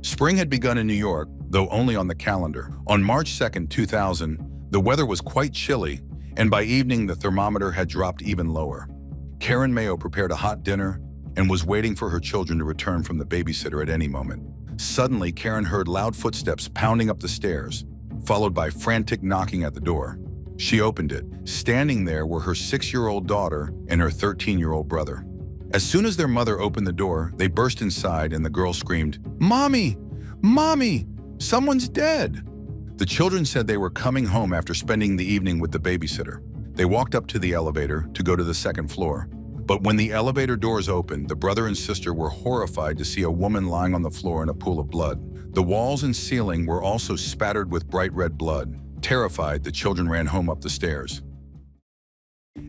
Spring had begun in New York, though only on the calendar. On March 2, 2000, the weather was quite chilly, and by evening the thermometer had dropped even lower. Karen Mayo prepared a hot dinner and was waiting for her children to return from the babysitter at any moment. Suddenly, Karen heard loud footsteps pounding up the stairs, followed by frantic knocking at the door. She opened it. Standing there were her 6-year-old daughter and her 13-year-old brother. As soon as their mother opened the door, they burst inside and the girl screamed, "Mommy! Mommy! Someone's dead!" The children said they were coming home after spending the evening with the babysitter. They walked up to the elevator to go to the second floor. But when the elevator doors opened, the brother and sister were horrified to see a woman lying on the floor in a pool of blood. The walls and ceiling were also spattered with bright red blood. Terrified, the children ran home up the stairs.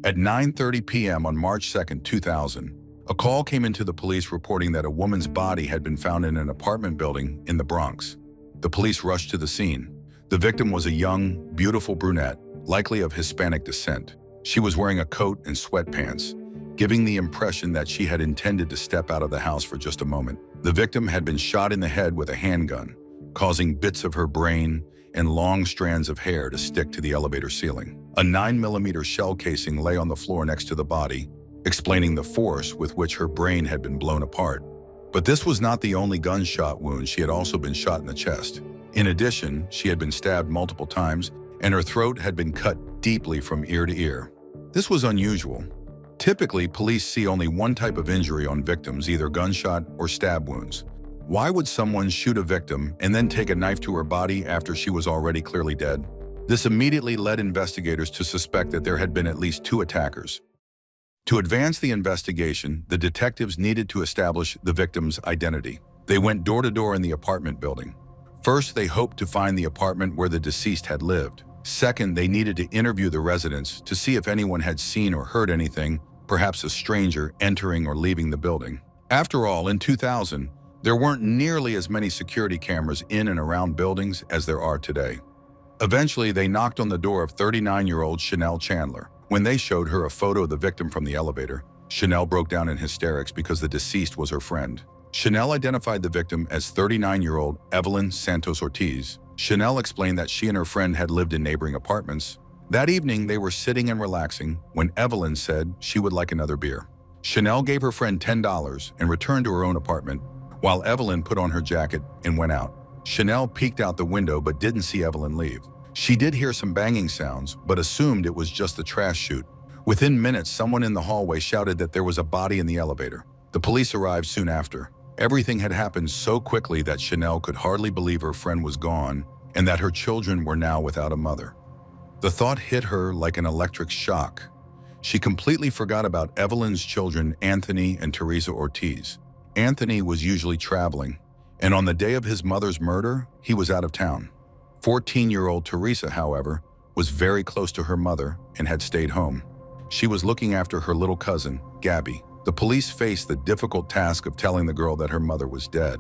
At 9:30 p.m. on March 2, 2000, a call came into the police reporting that a woman's body had been found in an apartment building in the Bronx. The police rushed to the scene. The victim was a young, beautiful brunette, likely of Hispanic descent. She was wearing a coat and sweatpants, giving the impression that she had intended to step out of the house for just a moment. The victim had been shot in the head with a handgun, causing bits of her brain and long strands of hair to stick to the elevator ceiling. A 9mm shell casing lay on the floor next to the body, explaining the force with which her brain had been blown apart. But this was not the only gunshot wound. She had also been shot in the chest. In addition, she had been stabbed multiple times, and her throat had been cut deeply from ear to ear. This was unusual. Typically, police see only one type of injury on victims, either gunshot or stab wounds. Why would someone shoot a victim and then take a knife to her body after she was already clearly dead? This immediately led investigators to suspect that there had been at least 2 attackers. To advance the investigation, the detectives needed to establish the victim's identity. They went door to door in the apartment building. First, they hoped to find the apartment where the deceased had lived. Second, they needed to interview the residents to see if anyone had seen or heard anything, perhaps a stranger entering or leaving the building. After all, in 2000, there weren't nearly as many security cameras in and around buildings as there are today. Eventually, they knocked on the door of 39-year-old Chanel Chandler. When they showed her a photo of the victim from the elevator, Chanel broke down in hysterics because the deceased was her friend. Chanel identified the victim as 39-year-old Evelyn Santos Ortiz. Chanel explained that she and her friend had lived in neighboring apartments. That evening, they were sitting and relaxing when Evelyn said she would like another beer. Chanel gave her friend $10 and returned to her own apartment, while Evelyn put on her jacket and went out. Chanel peeked out the window but didn't see Evelyn leave. She did hear some banging sounds, but assumed it was just the trash chute. Within minutes, someone in the hallway shouted that there was a body in the elevator. The police arrived soon after. Everything had happened so quickly that Chanel could hardly believe her friend was gone and that her children were now without a mother. The thought hit her like an electric shock. She completely forgot about Evelyn's children, Anthony and Teresa Ortiz. Anthony was usually traveling, and on the day of his mother's murder, he was out of town. 14-year-old Teresa, however, was very close to her mother and had stayed home. She was looking after her little cousin, Gabby. The police faced the difficult task of telling the girl that her mother was dead.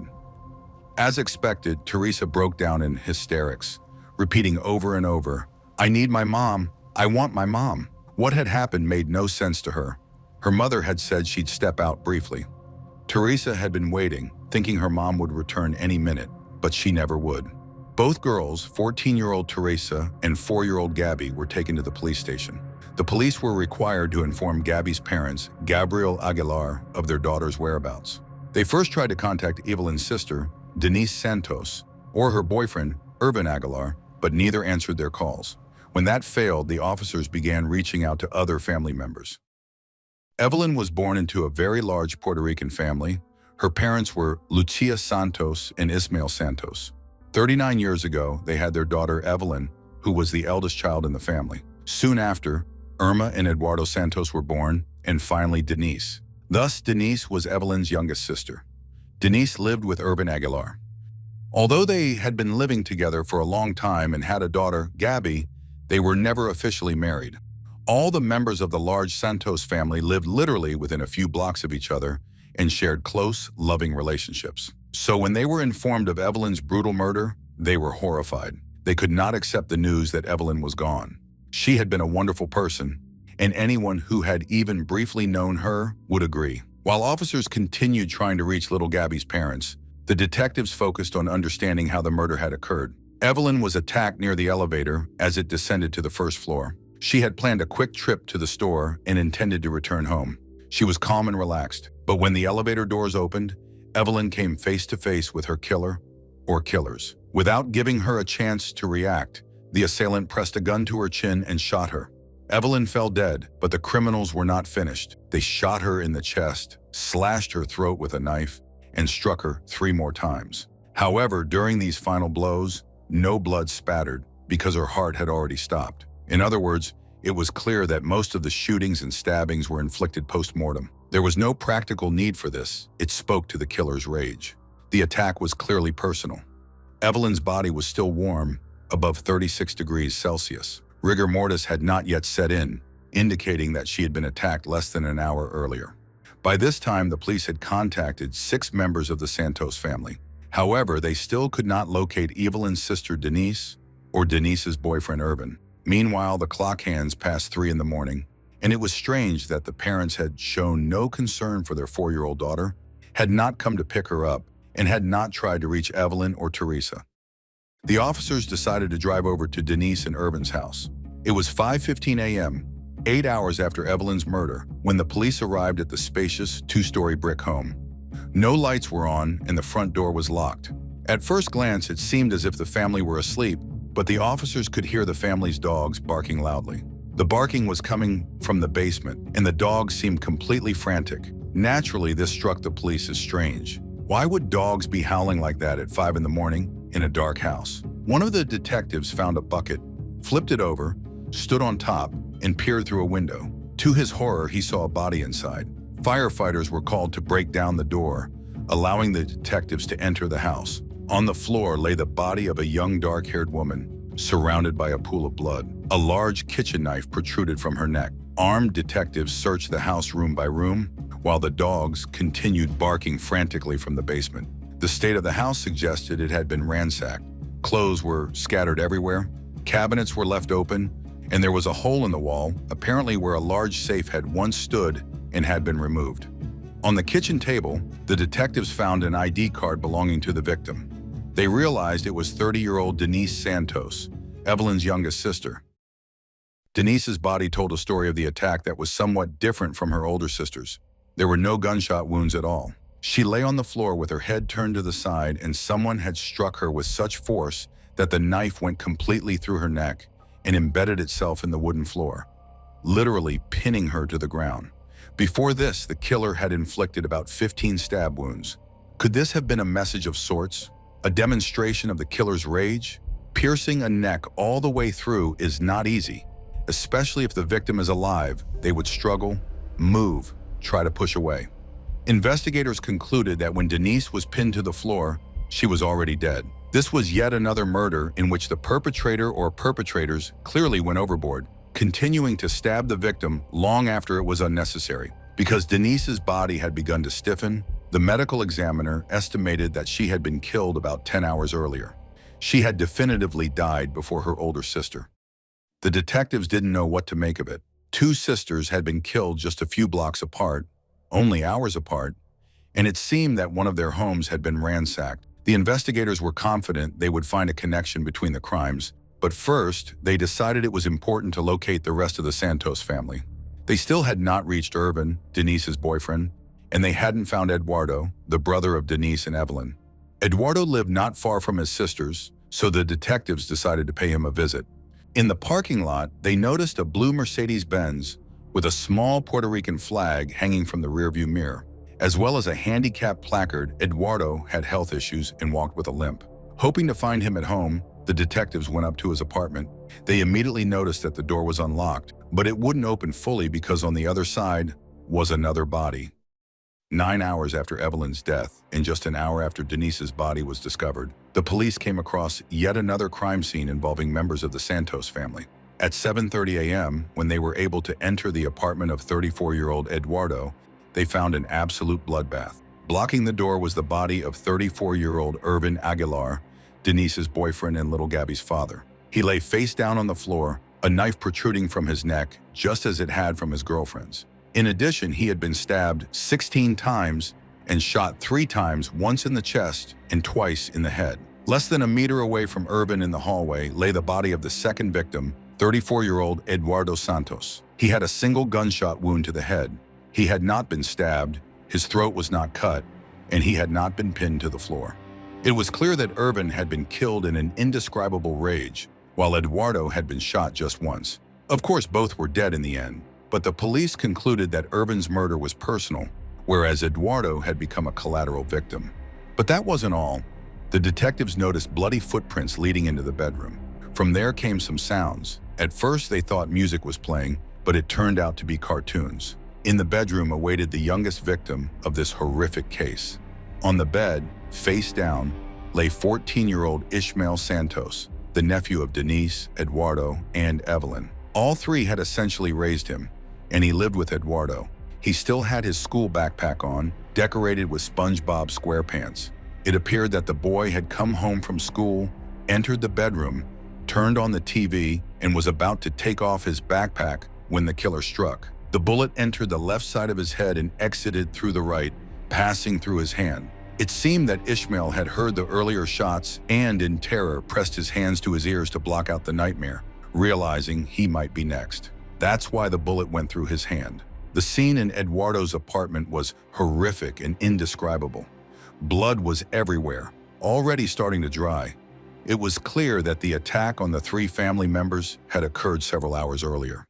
As expected, Teresa broke down in hysterics, repeating over and over, "I need my mom. I want my mom." What had happened made no sense to her. Her mother had said she'd step out briefly. Teresa had been waiting, thinking her mom would return any minute, but she never would. Both girls, 14-year-old Teresa and 4-year-old Gabby, were taken to the police station. The police were required to inform Gabby's parents, Gabriel Aguilar, of their daughter's whereabouts. They first tried to contact Evelyn's sister, Denise Santos, or her boyfriend, Irvin Aguilar, but neither answered their calls. When that failed, the officers began reaching out to other family members. Evelyn was born into a very large Puerto Rican family. Her parents were Lucia Santos and Ismael Santos. 39 years ago, they had their daughter Evelyn, who was the eldest child in the family. Soon after, Irma and Eduardo Santos were born, and finally Denise. Thus, Denise was Evelyn's youngest sister. Denise lived with Irvin Aguilar. Although they had been living together for a long time and had a daughter, Gabby, they were never officially married. All the members of the large Santos family lived literally within a few blocks of each other and shared close, loving relationships. So when they were informed of Evelyn's brutal murder, they were horrified. They could not accept the news that Evelyn was gone. She had been a wonderful person, and anyone who had even briefly known her would agree. While officers continued trying to reach little Gabby's parents, The detectives focused on understanding how the murder had occurred. Evelyn was attacked near the elevator as it descended to the first floor. She had planned a quick trip to the store and intended to return home. She was calm and relaxed, but when the elevator doors opened, Evelyn came face to face with her killer or killers. Without giving her a chance to react, the assailant pressed a gun to her chin and shot her. Evelyn fell dead, but the criminals were not finished. They shot her in the chest, slashed her throat with a knife, and struck her 3 more times. However, during these final blows, no blood spattered because her heart had already stopped. In other words, it was clear that most of the shootings and stabbings were inflicted post-mortem. There was no practical need for this. It spoke to the killer's rage. The attack was clearly personal. Evelyn's body was still warm, above 36 degrees Celsius. Rigor mortis had not yet set in, indicating that she had been attacked less than an hour earlier. By this time, the police had contacted 6 members of the Santos family. However, they still could not locate Evelyn's sister Denise or Denise's boyfriend Irvin. Meanwhile, the clock hands passed 3 in the morning, and it was strange that the parents had shown no concern for their 4-year-old daughter, had not come to pick her up, and had not tried to reach Evelyn or Teresa. The officers decided to drive over to Denise and Irvin's house. It was 5:15 a.m., 8 hours after Evelyn's murder, when the police arrived at the spacious 2-story brick home. No lights were on and the front door was locked. At first glance, it seemed as if the family were asleep, but the officers could hear the family's dogs barking loudly. The barking was coming from the basement, and the dogs seemed completely frantic. Naturally, this struck the police as strange. Why would dogs be howling like that at 5 in the morning in a dark house? One of the detectives found a bucket, flipped it over, stood on top, and peered through a window. To his horror, he saw a body inside. Firefighters were called to break down the door, allowing the detectives to enter the house. On the floor lay the body of a young dark-haired woman, surrounded by a pool of blood. A large kitchen knife protruded from her neck. Armed detectives searched the house room by room, while the dogs continued barking frantically from the basement. The state of the house suggested it had been ransacked. Clothes were scattered everywhere, cabinets were left open, and there was a hole in the wall, apparently where a large safe had once stood and had been removed. On the kitchen table, the detectives found an ID card belonging to the victim. They realized it was 30-year-old Denise Santos, Evelyn's youngest sister. Denise's body told a story of the attack that was somewhat different from her older sister's. There were no gunshot wounds at all. She lay on the floor with her head turned to the side, and someone had struck her with such force that the knife went completely through her neck and embedded itself in the wooden floor, literally pinning her to the ground. Before this, the killer had inflicted about 15 stab wounds. Could this have been a message of sorts? A demonstration of the killer's rage? Piercing a neck all the way through is not easy, especially if the victim is alive. They would struggle, move, try to push away. Investigators concluded that when Denise was pinned to the floor, she was already dead. This was yet another murder in which the perpetrator or perpetrators clearly went overboard, continuing to stab the victim long after it was unnecessary. Because Denise's body had begun to stiffen, the medical examiner estimated that she had been killed about 10 hours earlier. She had definitively died before her older sister. The detectives didn't know what to make of it. 2 sisters had been killed just a few blocks apart, only hours apart, and it seemed that one of their homes had been ransacked. The investigators were confident they would find a connection between the crimes, but first, they decided it was important to locate the rest of the Santos family. They still had not reached Irvin, Denise's boyfriend, and they hadn't found Eduardo, the brother of Denise and Evelyn. Eduardo lived not far from his sisters, so the detectives decided to pay him a visit. In the parking lot, they noticed a blue Mercedes-Benz with a small Puerto Rican flag hanging from the rearview mirror. As well as a handicapped placard, Eduardo had health issues and walked with a limp. Hoping to find him at home, the detectives went up to his apartment. They immediately noticed that the door was unlocked, but it wouldn't open fully because on the other side was another body. 9 hours after Evelyn's death, and just an hour after Denise's body was discovered, the police came across yet another crime scene involving members of the Santos family. At 7:30 a.m., when they were able to enter the apartment of 34-year-old Eduardo, they found an absolute bloodbath. Blocking the door was the body of 34-year-old Irvin Aguilar, Denise's boyfriend and little Gabby's father. He lay face down on the floor, a knife protruding from his neck, just as it had from his girlfriend's. In addition, he had been stabbed 16 times and shot 3 times, once in the chest and twice in the head. Less than a meter away from Irvin in the hallway lay the body of the second victim, 34-year-old Eduardo Santos. He had a single gunshot wound to the head. He had not been stabbed, his throat was not cut, and he had not been pinned to the floor. It was clear that Irvin had been killed in an indescribable rage, while Eduardo had been shot just once. Of course, both were dead in the end, but the police concluded that Irvin's murder was personal, whereas Eduardo had become a collateral victim. But that wasn't all. The detectives noticed bloody footprints leading into the bedroom. From there came some sounds. At first, they thought music was playing, but it turned out to be cartoons. In the bedroom awaited the youngest victim of this horrific case. On the bed, face down, lay 14-year-old Ishmael Santos, the nephew of Denise, Eduardo, and Evelyn. All three had essentially raised him, and he lived with Eduardo. He still had his school backpack on, decorated with SpongeBob SquarePants. It appeared that the boy had come home from school, entered the bedroom, turned on the TV, and was about to take off his backpack when the killer struck. The bullet entered the left side of his head and exited through the right, passing through his hand. It seemed that Ishmael had heard the earlier shots and, in terror, pressed his hands to his ears to block out the nightmare, realizing he might be next. That's why the bullet went through his hand. The scene in Eduardo's apartment was horrific and indescribable. Blood was everywhere, already starting to dry. It was clear that the attack on the 3 family members had occurred several hours earlier.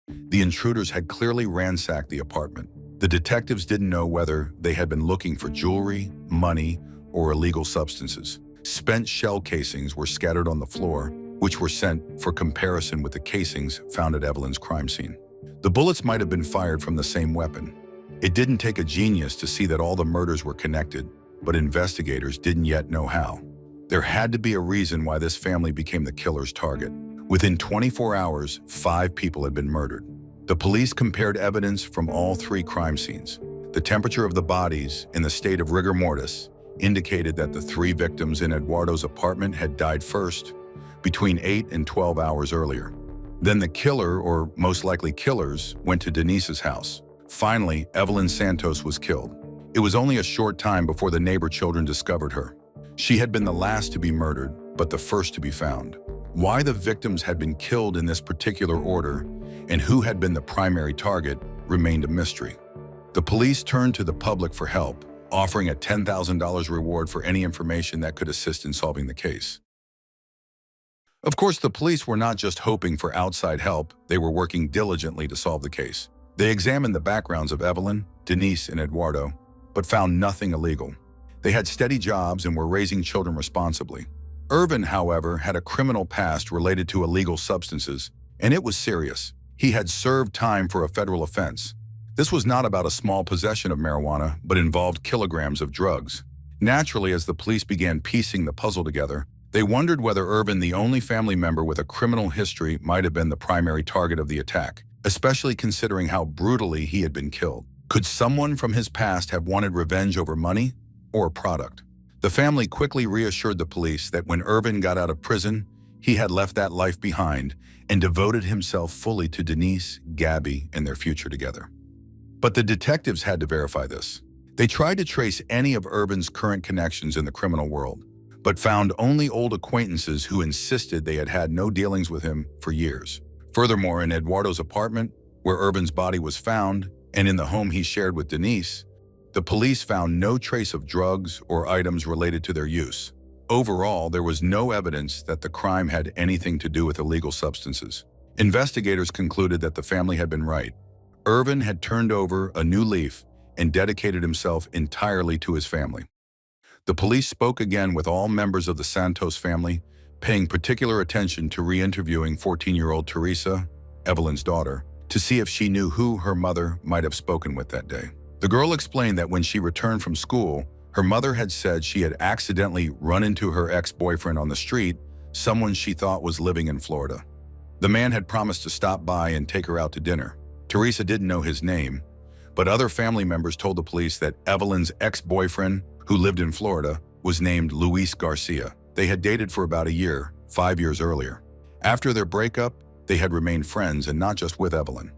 The intruders had clearly ransacked the apartment. The detectives didn't know whether they had been looking for jewelry, money, or illegal substances. Spent shell casings were scattered on the floor, which were sent for comparison with the casings found at Evelyn's crime scene. The bullets might have been fired from the same weapon. It didn't take a genius to see that all the murders were connected, but investigators didn't yet know how. There had to be a reason why this family became the killer's target. Within 24 hours, 5 people had been murdered. The police compared evidence from all 3 crime scenes. The temperature of the bodies, in the state of rigor mortis, indicated that the 3 victims in Eduardo's apartment had died first, between 8 and 12 hours earlier. Then the killer, or most likely killers, went to Denise's house. Finally, Evelyn Santos was killed. It was only a short time before the neighbor children discovered her. She had been the last to be murdered, but the first to be found. Why the victims had been killed in this particular order and who had been the primary target remained a mystery. The police turned to the public for help, offering a $10,000 reward for any information that could assist in solving the case. Of course, the police were not just hoping for outside help, they were working diligently to solve the case. They examined the backgrounds of Evelyn, Denise, and Eduardo, but found nothing illegal. They had steady jobs and were raising children responsibly. Irvin, however, had a criminal past related to illegal substances, and it was serious. He had served time for a federal offense. This was not about a small possession of marijuana, but involved kilograms of drugs. Naturally, as the police began piecing the puzzle together, they wondered whether Irvin, the only family member with a criminal history, might have been the primary target of the attack, especially considering how brutally he had been killed. Could someone from his past have wanted revenge over money or a product? The family quickly reassured the police that when Irvin got out of prison, he had left that life behind and devoted himself fully to Denise, Gabby, and their future together. But the detectives had to verify this. They tried to trace any of Irvin's current connections in the criminal world, but found only old acquaintances who insisted they had had no dealings with him for years. Furthermore, in Eduardo's apartment, where Irvin's body was found, and in the home he shared with Denise, the police found no trace of drugs or items related to their use. Overall, there was no evidence that the crime had anything to do with illegal substances. Investigators concluded that the family had been right. Irvin had turned over a new leaf and dedicated himself entirely to his family. The police spoke again with all members of the Santos family, paying particular attention to re-interviewing 14-year-old Teresa, Evelyn's daughter, to see if she knew who her mother might have spoken with that day. The girl explained that when she returned from school, her mother had said she had accidentally run into her ex-boyfriend on the street, someone she thought was living in Florida. The man had promised to stop by and take her out to dinner. Teresa didn't know his name, but other family members told the police that Evelyn's ex-boyfriend, who lived in Florida, was named Luis Garcia. They had dated for about a year, 5 years earlier. After their breakup, they had remained friends, and not just with Evelyn.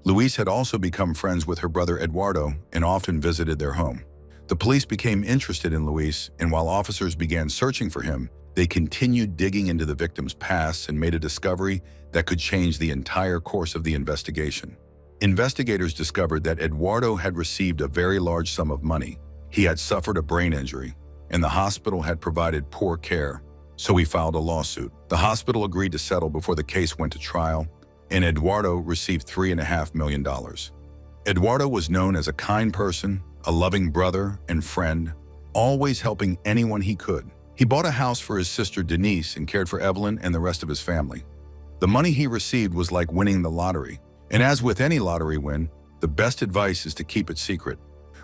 Luis had also become friends with her brother Eduardo and often visited their home. The police became interested in Luis, and while officers began searching for him, they continued digging into the victim's past and made a discovery that could change the entire course of the investigation. Investigators discovered that Eduardo had received a very large sum of money. He had suffered a brain injury, and the hospital had provided poor care, so he filed a lawsuit. The hospital agreed to settle before the case went to trial, and Eduardo received $3.5 million. Eduardo was known as a kind person, a loving brother and friend, always helping anyone he could. He bought a house for his sister Denise and cared for Evelyn and the rest of his family. The money he received was like winning the lottery. And as with any lottery win, the best advice is to keep it secret.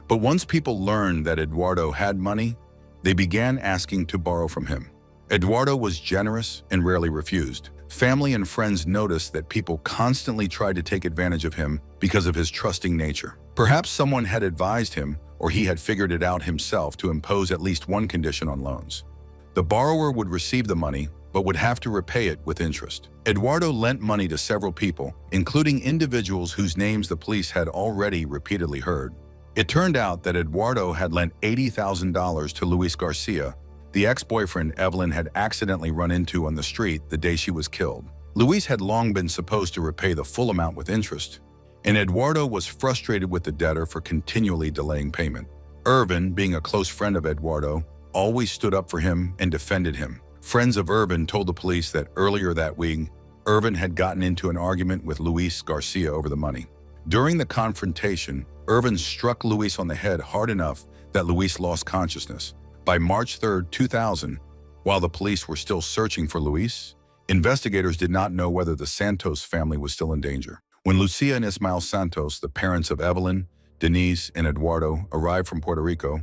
But once people learned that Eduardo had money, they began asking to borrow from him. Eduardo was generous and rarely refused. Family and friends noticed that people constantly tried to take advantage of him because of his trusting nature. Perhaps someone had advised him, or he had figured it out himself to impose at least one condition on loans. The borrower would receive the money, but would have to repay it with interest. Eduardo lent money to several people, including individuals whose names the police had already repeatedly heard. It turned out that Eduardo had lent $80,000 to Luis Garcia, the ex-boyfriend Evelyn had accidentally run into on the street the day she was killed. Luis had long been supposed to repay the full amount with interest, and Eduardo was frustrated with the debtor for continually delaying payment. Irvin, being a close friend of Eduardo, always stood up for him and defended him. Friends of Irvin told the police that earlier that week, Irvin had gotten into an argument with Luis Garcia over the money. During the confrontation, Irvin struck Luis on the head hard enough that Luis lost consciousness. By March 3, 2000, while the police were still searching for Luis, investigators did not know whether the Santos family was still in danger. When Lucia and Ismael Santos, the parents of Evelyn, Denise, and Eduardo, arrived from Puerto Rico,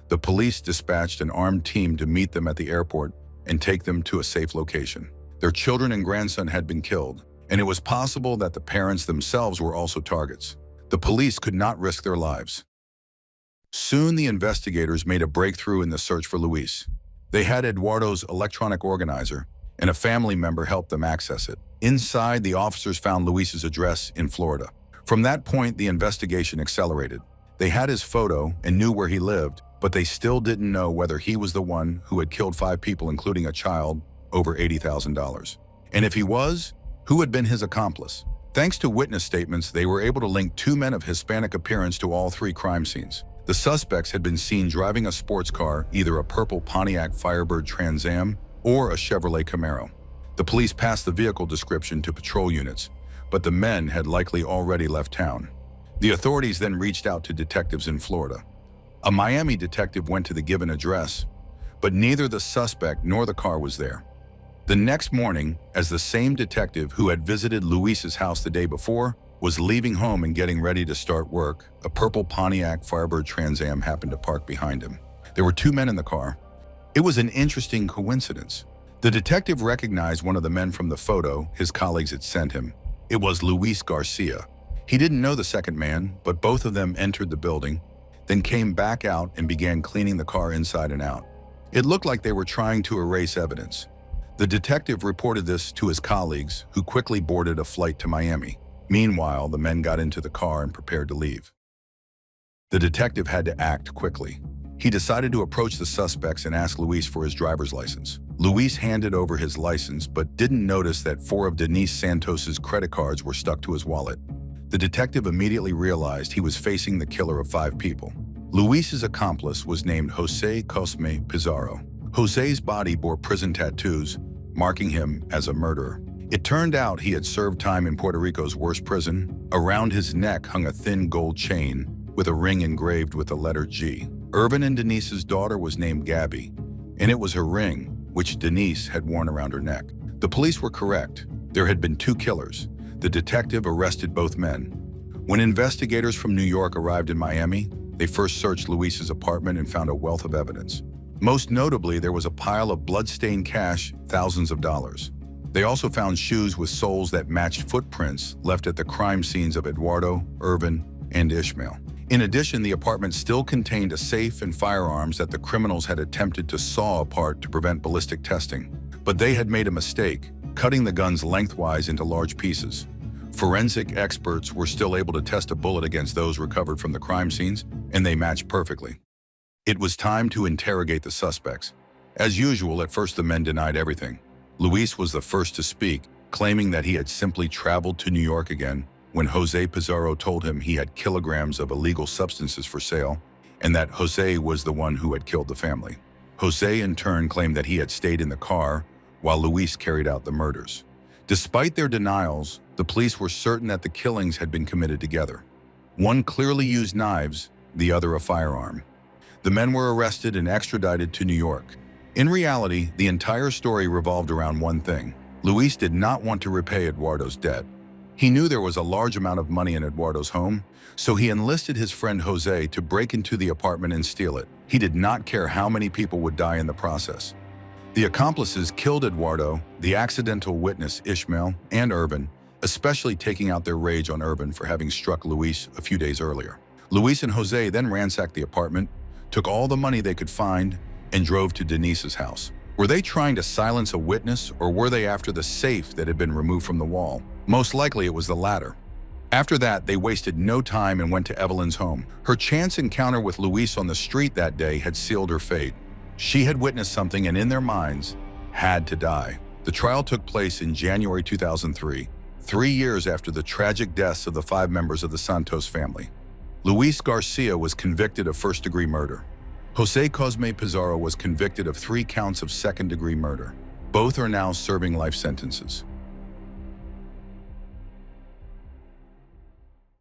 the police dispatched an armed team to meet them at the airport and take them to a safe location. Their children and grandson had been killed, and it was possible that the parents themselves were also targets. The police could not risk their lives. Soon the investigators made a breakthrough in the search for Luis. They had Eduardo's electronic organizer, and a family member helped them access it. Inside, the officers found Luis's address in Florida. From that point, the investigation accelerated. They had his photo and knew where he lived, but they still didn't know whether he was the one who had killed 5 people, including a child, over $80,000. And if he was, who had been his accomplice? Thanks to witness statements, they were able to link 2 men of Hispanic appearance to all 3 crime scenes. The suspects had been seen driving a sports car, either a purple Pontiac Firebird Trans Am or a Chevrolet Camaro. The police passed the vehicle description to patrol units, but the men had likely already left town. The authorities then reached out to detectives in Florida. A Miami detective went to the given address, but neither the suspect nor the car was there. The next morning, as the same detective who had visited Luis's house the day before was leaving home and getting ready to start work, a purple Pontiac Firebird Trans Am happened to park behind him. There were 2 men in the car. It was an interesting coincidence. The detective recognized one of the men from the photo his colleagues had sent him. It was Luis Garcia. He didn't know the second man, but both of them entered the building, then came back out and began cleaning the car inside and out. It looked like they were trying to erase evidence. The detective reported this to his colleagues, who quickly boarded a flight to Miami. Meanwhile, the men got into the car and prepared to leave. The detective had to act quickly. He decided to approach the suspects and ask Luis for his driver's license. Luis handed over his license, but didn't notice that 4 of Denise Santos's credit cards were stuck to his wallet. The detective immediately realized he was facing the killer of 5 people. Luis's accomplice was named Jose Cosme Pizarro. Jose's body bore prison tattoos, marking him as a murderer. It turned out he had served time in Puerto Rico's worst prison. Around his neck hung a thin gold chain with a ring engraved with the letter G. Irvin and Denise's daughter was named Gabby, and it was her ring, which Denise had worn around her neck. The police were correct. There had been 2 killers. The detective arrested both men. When investigators from New York arrived in Miami, they first searched Luis's apartment and found a wealth of evidence. Most notably, there was a pile of blood-stained cash, thousands of dollars. They also found shoes with soles that matched footprints left at the crime scenes of Eduardo, Irvin, and Ishmael. In addition, the apartment still contained a safe and firearms that the criminals had attempted to saw apart to prevent ballistic testing. But they had made a mistake, cutting the guns lengthwise into large pieces. Forensic experts were still able to test a bullet against those recovered from the crime scenes, and they matched perfectly. It was time to interrogate the suspects. As usual, at first the men denied everything. Luis was the first to speak, claiming that he had simply traveled to New York again when Jose Pizarro told him he had kilograms of illegal substances for sale and that Jose was the one who had killed the family. Jose in turn claimed that he had stayed in the car while Luis carried out the murders. Despite their denials, the police were certain that the killings had been committed together. One clearly used knives, the other a firearm. The men were arrested and extradited to New York. In reality, the entire story revolved around one thing. Luis did not want to repay Eduardo's debt. He knew there was a large amount of money in Eduardo's home, so he enlisted his friend Jose to break into the apartment and steal it. He did not care how many people would die in the process. The accomplices killed Eduardo, the accidental witness Ishmael, and Irvin, especially taking out their rage on Irvin for having struck Luis a few days earlier. Luis and Jose then ransacked the apartment, took all the money they could find, and drove to Denise's house. Were they trying to silence a witness, or were they after the safe that had been removed from the wall? Most likely it was the latter. After that, they wasted no time and went to Evelyn's home. Her chance encounter with Luis on the street that day had sealed her fate. She had witnessed something and in their minds, had to die. The trial took place in January 2003, 3 years after the tragic deaths of the 5 members of the Santos family. Luis Garcia was convicted of first-degree murder. Jose Cosme Pizarro was convicted of 3 counts of second-degree murder. Both are now serving life sentences.